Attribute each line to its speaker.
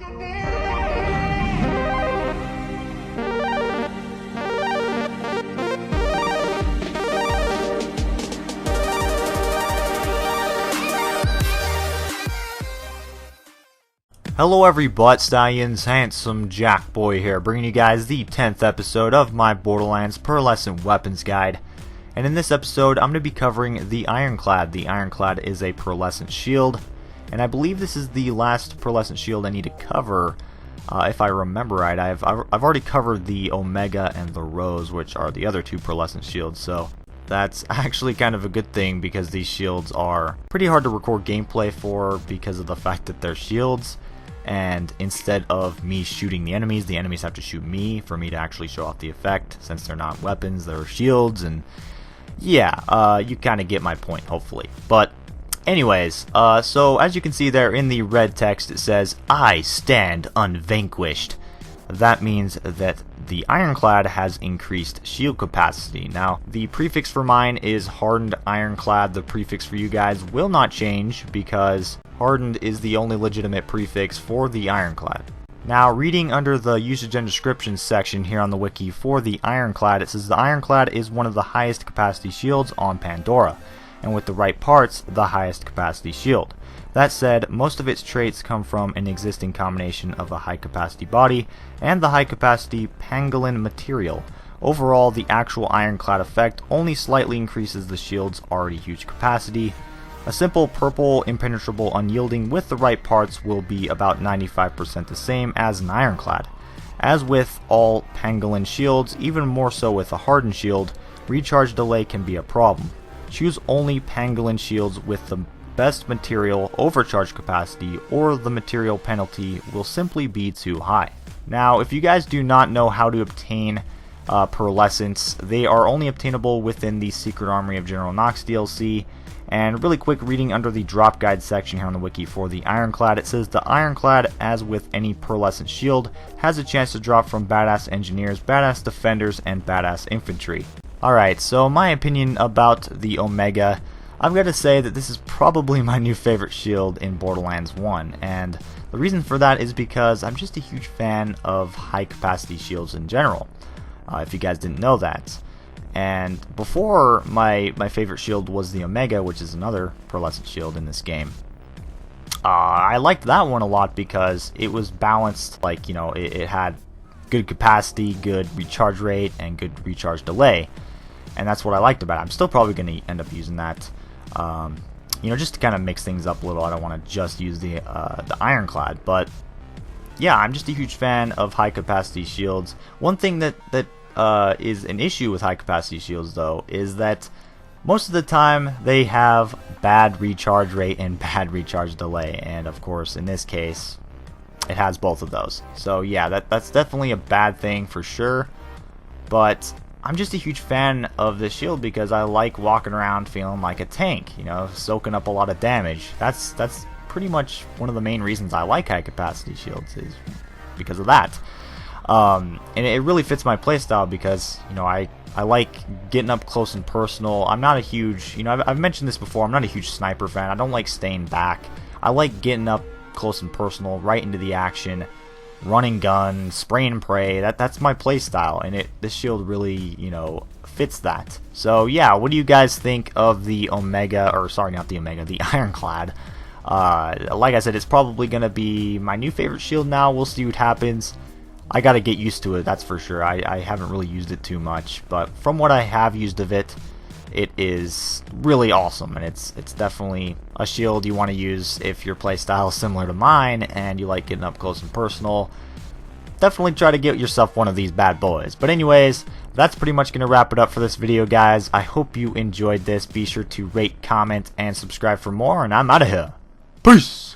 Speaker 1: Hello every butt stallions, handsome Jack Boy here, bringing you guys the 10th episode of my Borderlands Pearlescent Weapons Guide. And in this episode, I'm going to be covering the Ironclad. The Ironclad is a pearlescent shield, and I believe this is the last pearlescent shield I need to cover, if I remember right. I've already covered the Omega and the Rose, which are the other two pearlescent shields, so that's actually kind of a good thing because these shields are pretty hard to record gameplay for because of the fact that they're shields. And instead of me shooting the enemies have to shoot me for me to actually show off the effect, since they're not weapons, they're shields. And yeah, you kind of get my point, hopefully. But anyways, so as you can see there in the red text, it says, "I stand unvanquished." That means that the Ironclad has increased shield capacity. Now, the prefix for mine is Hardened Ironclad. The prefix for you guys will not change because Hardened is the only legitimate prefix for the Ironclad. Now, reading under the usage and description section here on the wiki for the Ironclad, it says the Ironclad is one of the highest capacity shields on Pandora, and with the right parts, the highest capacity shield. That said, most of its traits come from an existing combination of a high capacity body and the high capacity pangolin material. Overall, the actual Ironclad effect only slightly increases the shield's already huge capacity. A simple purple impenetrable unyielding with the right parts will be about 95% the same as an Ironclad. As with all pangolin shields, even more so with a hardened shield, recharge delay can be a problem. Choose only pangolin shields with the best material overcharge capacity, or the material penalty will simply be too high. Now, if you guys do not know how to obtain pearlescents, they are only obtainable within the Secret Armory of General Knox DLC. And really quick reading under the drop guide section here on the wiki for the Ironclad, it says the Ironclad, as with any pearlescent shield, has a chance to drop from badass engineers, badass defenders, and badass infantry. Alright, so my opinion about the Omega, I've got to say that this is probably my new favorite shield in Borderlands 1, and the reason for that is because I'm just a huge fan of high capacity shields in general, if you guys didn't know that. And before, my favorite shield was the Omega, which is another pearlescent shield in this game. I liked that one a lot because it was balanced, like, you know, it had good capacity, good recharge rate, and good recharge delay. And that's what I liked about it. I'm still probably going to end up using that, you know, just to kind of mix things up a little. I don't want to just use the Ironclad, but yeah, I'm just a huge fan of high capacity shields. One thing that is an issue with high capacity shields, though, is that most of the time they have bad recharge rate and bad recharge delay, and of course in this case it has both of those. So yeah, that's definitely a bad thing for sure, but I'm just a huge fan of this shield because I like walking around feeling like a tank, you know, soaking up a lot of damage. That's pretty much one of the main reasons I like high capacity shields, is because of that. And it really fits my playstyle because, you know, I like getting up close and personal. I'm not a huge, you know, I've mentioned this before, I'm not a huge sniper fan. I don't like staying back. I like getting up close and personal, right into the action, running gun, spray and pray. That's my playstyle, and this shield really, you know, fits that. So yeah, what do you guys think of the Omega, or sorry, not the Omega, the Ironclad? Like I said, it's probably gonna be my new favorite shield now. We'll see what happens. I gotta get used to it, that's for sure. I haven't really used it too much, but from what I have used of it, it is really awesome, and it's definitely a shield you want to use if your playstyle is similar to mine and you like getting up close and personal. Definitely try to get yourself one of these bad boys. But anyways, that's pretty much going to wrap it up for this video, guys. I hope you enjoyed this. Be sure to rate, comment, and subscribe for more, and I'm out of here. Peace!